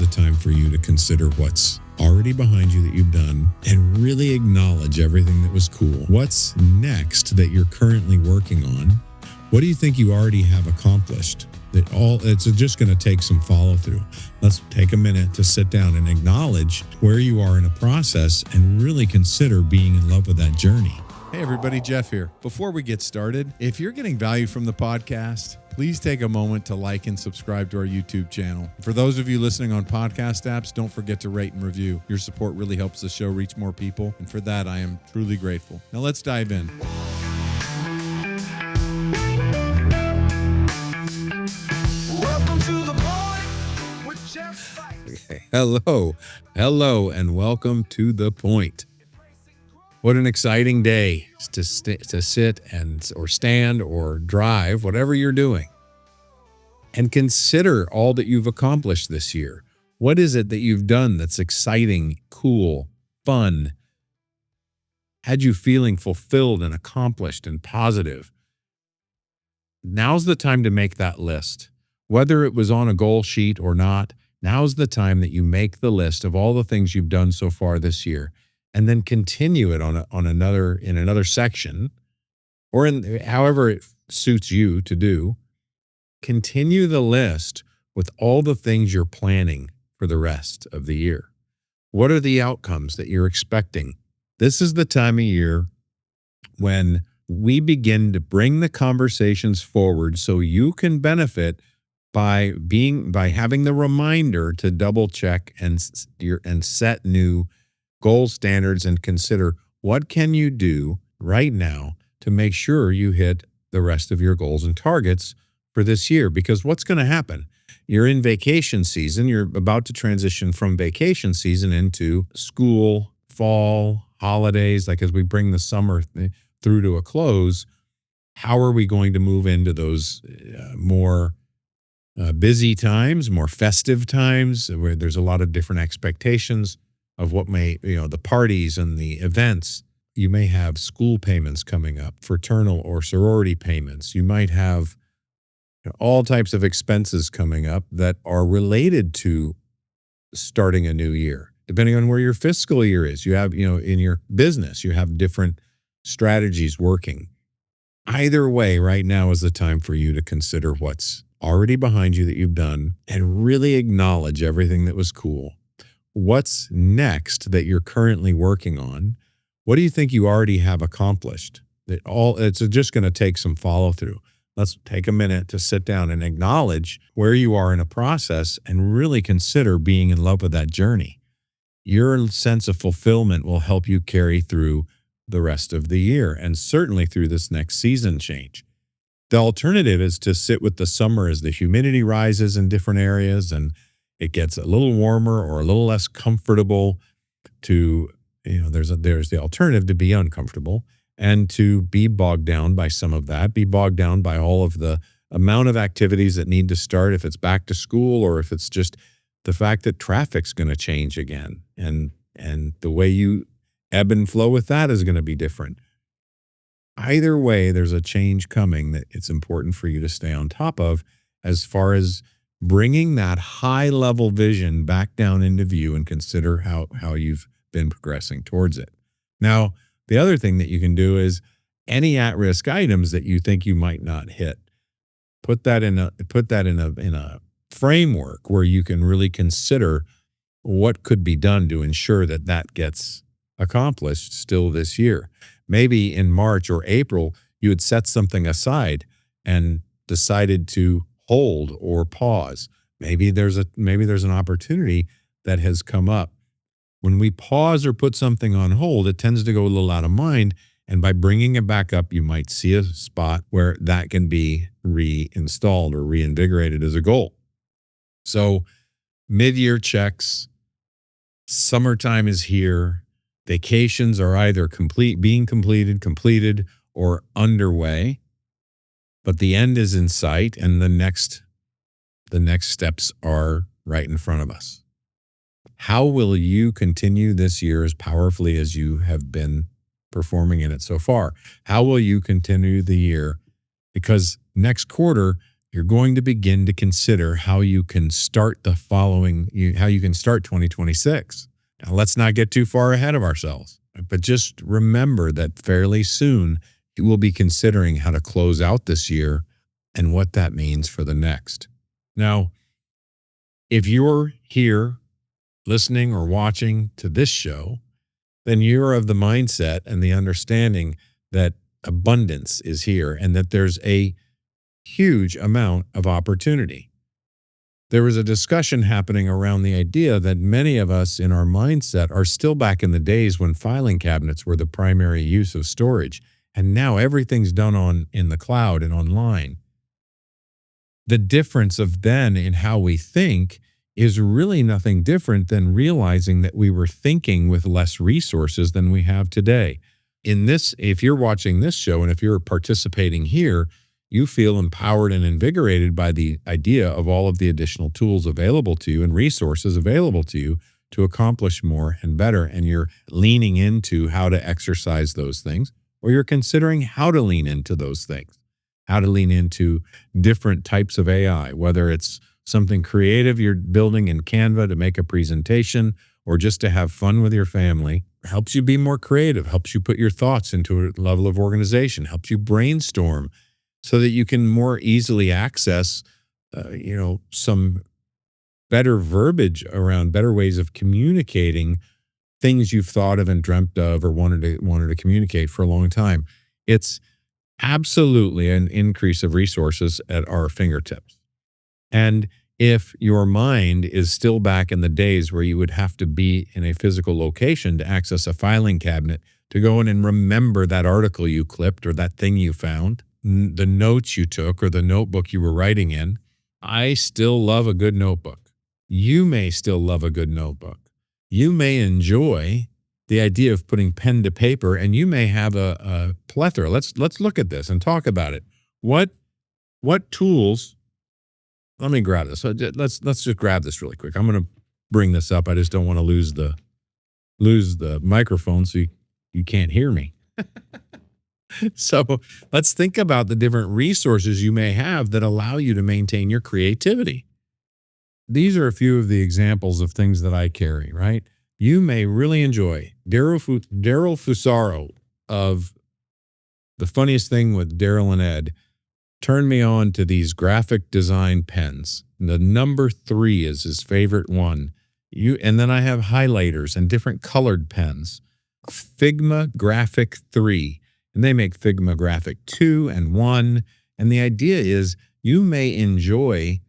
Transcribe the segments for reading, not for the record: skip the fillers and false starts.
the time for you to consider what's already behind you that you've done and really acknowledge everything that was cool. What's next that you're currently working on? What do you think you already have accomplished? It's just going to take some follow through. Let's take a minute to sit down and acknowledge where you are in a process and really consider being in love with that journey. Hey everybody, Jeff here. Before we get started, if you're getting value from the podcast, please take a moment to like and subscribe to our YouTube channel. For those of you listening on podcast apps, don't forget to rate and review. Your support really helps the show reach more people, and for that, I am truly grateful. Now let's dive in. Welcome to the Point with Jeff Fikes. Okay. Hello, and welcome to The Point. What an exciting day to sit or stand or drive, whatever you're doing, and consider all that you've accomplished this year. What is it that you've done that's exciting, cool, fun, had you feeling fulfilled and accomplished and positive? Now's the time to make that list. Whether it was on a goal sheet or not, now's the time that you make the list of all the things you've done so far this year. And then continue it in another section, or in however it suits you to do. Continue the list with all the things you're planning for the rest of the year. What are the outcomes that you're expecting? This is the time of year when we begin to bring the conversations forward so you can benefit by having the reminder to double check and set new goal standards and consider what can you do right now to make sure you hit the rest of your goals and targets for this year. Because what's going to happen? You're in vacation season. You're about to transition from vacation season into school, fall, holidays. Like as we bring the summer through to a close, how are we going to move into those more busy times, more festive times where there's a lot of different expectations of what the parties and the events. You may have school payments coming up, fraternal or sorority payments. You might have all types of expenses coming up that are related to starting a new year, depending on where your fiscal year is. You have, in your business, you have different strategies working. Either way, right now is the time for you to consider what's already behind you that you've done and really acknowledge everything that was cool. What's next that you're currently working on? What do you think you already have accomplished? It's just going to take some follow through. Let's take a minute to sit down and acknowledge where you are in a process and really consider being in love with that journey. Your sense of fulfillment will help you carry through the rest of the year and certainly through this next season change. The alternative is to sit with the summer as the humidity rises in different areas and it gets a little warmer or a little less comfortable there's the alternative to be uncomfortable and to be bogged down by some of that, be bogged down by all of the amount of activities that need to start if it's back to school or if it's just the fact that traffic's going to change again. And the way you ebb and flow with that is going to be different. Either way, there's a change coming that it's important for you to stay on top of as far as bringing that high-level vision back down into view and consider how you've been progressing towards it. Now, the other thing that you can do is any at-risk items that you think you might not hit, put that in a framework where you can really consider what could be done to ensure that gets accomplished still this year. Maybe in March or April, you had set something aside and decided to hold or pause. Maybe there's an opportunity that has come up. When we pause or put something on hold, it tends to go a little out of mind. And by bringing it back up, you might see a spot where that can be reinstalled or reinvigorated as a goal. So mid-year checks, summertime is here. Vacations are either being completed, or underway. But the end is in sight, and the next steps are right in front of us. How will you continue this year as powerfully as you have been performing in it so far? How will you continue the year? Because next quarter, you're going to begin to consider how you can start how you can start 2026. Now, let's not get too far ahead of ourselves, but just remember that fairly soon you will be considering how to close out this year and what that means for the next. Now, if you're here listening or watching to this show, then you're of the mindset and the understanding that abundance is here and that there's a huge amount of opportunity. There was a discussion happening around the idea that many of us in our mindset are still back in the days when filing cabinets were the primary use of storage, and now everything's done in the cloud and online. The difference of then in how we think is really nothing different than realizing that we were thinking with less resources than we have today. If you're watching this show and if you're participating here, you feel empowered and invigorated by the idea of all of the additional tools available to you and resources available to you to accomplish more and better. And you're leaning into how to exercise those things, or you're considering how to lean into those things, how to lean into different types of AI, whether it's something creative you're building in Canva to make a presentation or just to have fun with your family. Helps you be more creative, helps you put your thoughts into a level of organization, helps you brainstorm so that you can more easily access, some better verbiage around better ways of communicating things you've thought of and dreamt of or wanted to communicate for a long time. It's absolutely an increase of resources at our fingertips. And if your mind is still back in the days where you would have to be in a physical location to access a filing cabinet, to go in and remember that article you clipped or that thing you found, the notes you took or the notebook you were writing in, I still love a good notebook. You may still love a good notebook. You may enjoy the idea of putting pen to paper, and you may have a plethora. Let's look at this and talk about it. What tools? Let me grab this. Let's just grab this really quick. I'm going to bring this up. I just don't want to lose the microphone so you can't hear me. So let's think about the different resources you may have that allow you to maintain your creativity. These are a few of the examples of things that I carry, right? You may really enjoy Daryl Fusaro of The Funniest Thing with Daryl and Ed. Turned me on to these graphic design pens. The number 3 is his favorite one. And then I have highlighters and different colored pens. Figma Graphic 3. And they make Figma Graphic 2 and 1. And the idea is you may enjoy,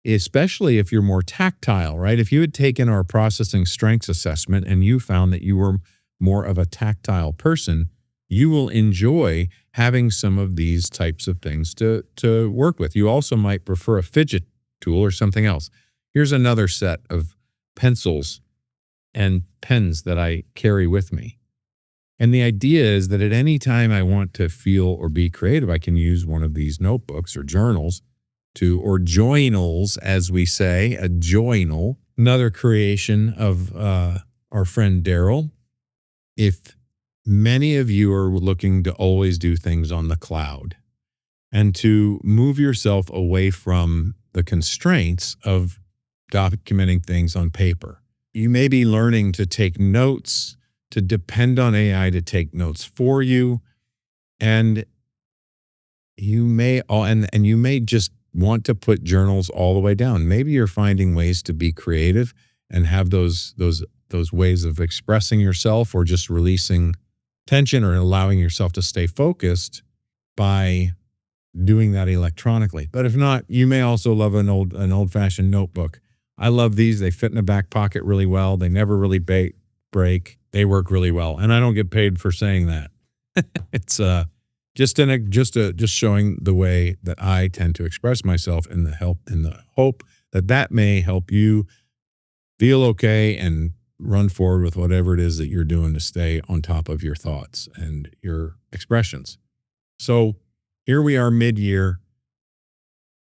especially if you're more tactile, right? If you had taken our processing strengths assessment and you found that you were more of a tactile person, you will enjoy having some of these types of things to work with. You also might prefer a fidget tool or something else. Here's another set of pencils and pens that I carry with me. And the idea is that at any time I want to feel or be creative, I can use one of these notebooks or journals or journals, as we say, a journal, another creation of our friend Daryl. If many of you are looking to always do things on the cloud and to move yourself away from the constraints of documenting things on paper. You may be learning to take notes, to depend on AI to take notes for you, and you may just want to put journals all the way down. Maybe you're finding ways to be creative and have those ways of expressing yourself or just releasing tension or allowing yourself to stay focused by doing that electronically. But if not, you may also love an old-fashioned notebook. I love these. They fit in the back pocket really well. They never really break. They work really well. And I don't get paid for saying that. It's just showing the way that I tend to express myself in the hope that may help you feel okay and run forward with whatever it is that you're doing to stay on top of your thoughts and your expressions. So here we are mid-year.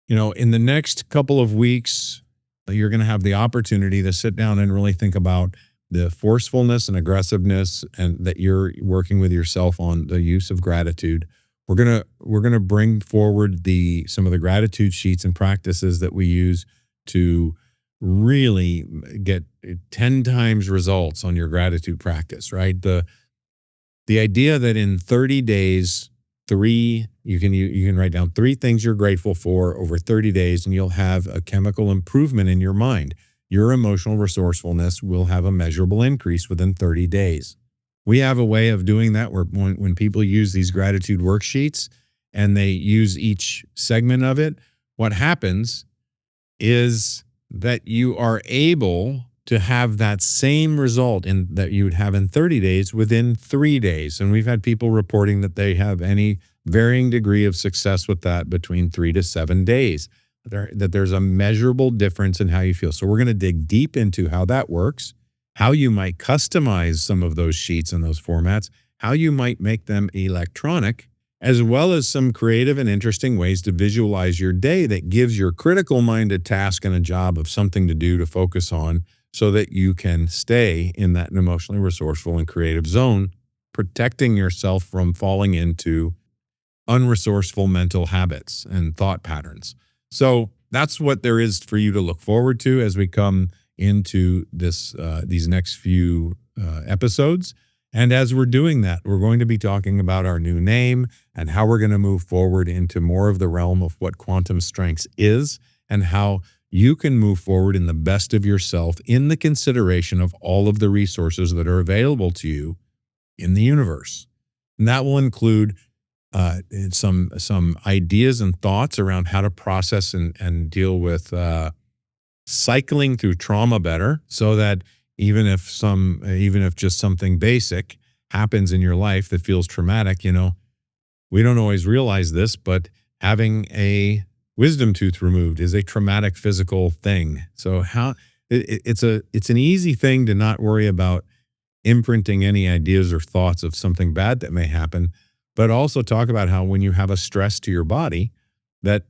In the next couple of weeks, you're going to have the opportunity to sit down and really think about the forcefulness and aggressiveness and that you're working with yourself on the use of gratitude. we're gonna bring forward some of the gratitude sheets and practices that we use to really get 10 times results on your gratitude practice, right? The idea that in 30 days, you can write down 3 things you're grateful for over 30 days, and you'll have a chemical improvement in your mind. Your emotional resourcefulness will have a measurable increase within 30 days. We have a way of doing that where when people use these gratitude worksheets and they use each segment of it, what happens is that you are able to have that same result that you would have in 30 days within 3 days. And we've had people reporting that they have any varying degree of success with that between 3 to 7 days, that there's a measurable difference in how you feel. So we're going to dig deep into how that works, how you might customize some of those sheets and those formats, how you might make them electronic, as well as some creative and interesting ways to visualize your day that gives your critical mind a task and a job of something to do, to focus on, so that you can stay in that emotionally resourceful and creative zone, protecting yourself from falling into unresourceful mental habits and thought patterns. So that's what there is for you to look forward to as we come into these next few episodes. And as we're doing that, we're going to be talking about our new name and how we're going to move forward into more of the realm of what quantum strengths is, and how you can move forward in the best of yourself in the consideration of all of the resources that are available to you in the universe. And that will include some ideas and thoughts around how to process and deal with cycling through trauma better, so that even if just something basic happens in your life that feels traumatic, we don't always realize this, but having a wisdom tooth removed is a traumatic physical thing. So it's an easy thing to not worry about imprinting any ideas or thoughts of something bad that may happen, but also talk about how when you have a stress to your body, that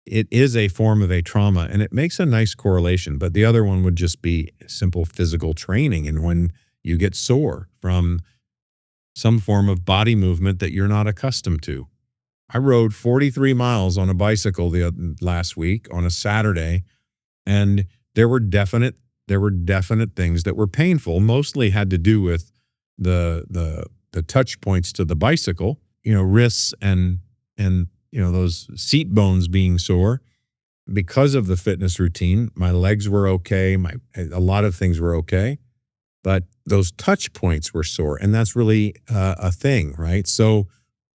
it is a form of a trauma, and it makes a nice correlation. But the other one would just be simple physical training, and when you get sore from some form of body movement that you're not accustomed to. I rode 43 miles on a bicycle last week on a Saturday, and there were definite things that were painful. Mostly had to do with the touch points to the bicycle, wrists and those seat bones being sore because of the fitness routine. My legs were okay. A lot of things were okay, but those touch points were sore, and that's really a thing, right? So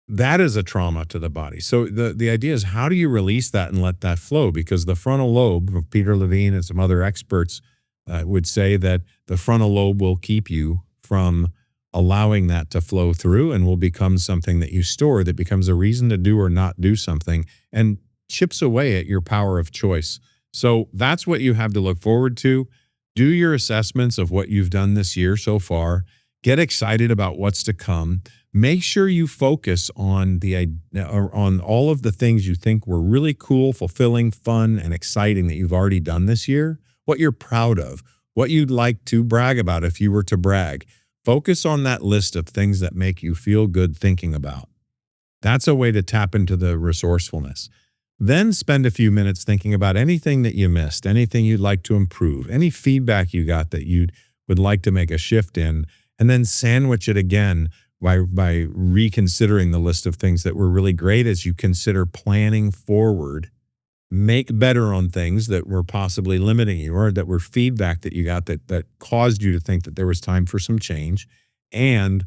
that is a trauma to the body. So the idea is, how do you release that and let that flow? Because the frontal lobe, Peter Levine and some other experts would say that the frontal lobe will keep you from allowing that to flow through, and will become something that you store, that becomes a reason to do or not do something, and chips away at your power of choice. So that's what you have to look forward to. Do your assessments of what you've done this year so far. Get excited about what's to come. Make sure you focus on all of the things you think were really cool, fulfilling, fun, and exciting that you've already done this year, what you're proud of, what you'd like to brag about if you were to brag. Focus on that list of things that make you feel good thinking about. That's a way to tap into the resourcefulness. Then spend a few minutes thinking about anything that you missed, anything you'd like to improve, any feedback you got that you would like to make a shift in, and then sandwich it again by reconsidering the list of things that were really great as you consider planning forward. Make better on things that were possibly limiting you, or that were feedback that you got that caused you to think that there was time for some change, and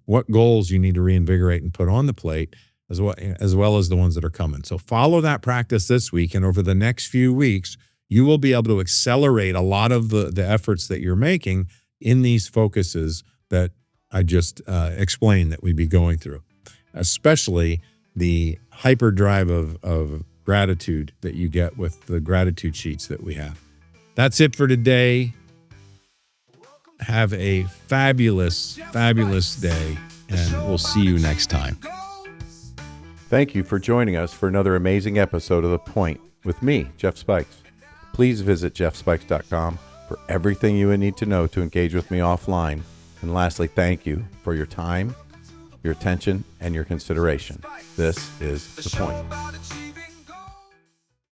what goals you need to reinvigorate and put on the plate, as well as the ones that are coming. So follow that practice this week, and over the next few weeks, you will be able to accelerate a lot of the efforts that you're making in these focuses that I just explained that we'd be going through, especially the hyperdrive of gratitude that you get with the gratitude sheets that we have. That's it for today. Have a fabulous, fabulous day, and we'll see you next time. Thank you for joining us for another amazing episode of The Point with me, Jeff Spikes. Please visit jeffspikes.com for everything you would need to know to engage with me offline. And lastly, thank you for your time, your attention, and your consideration. This is The Point.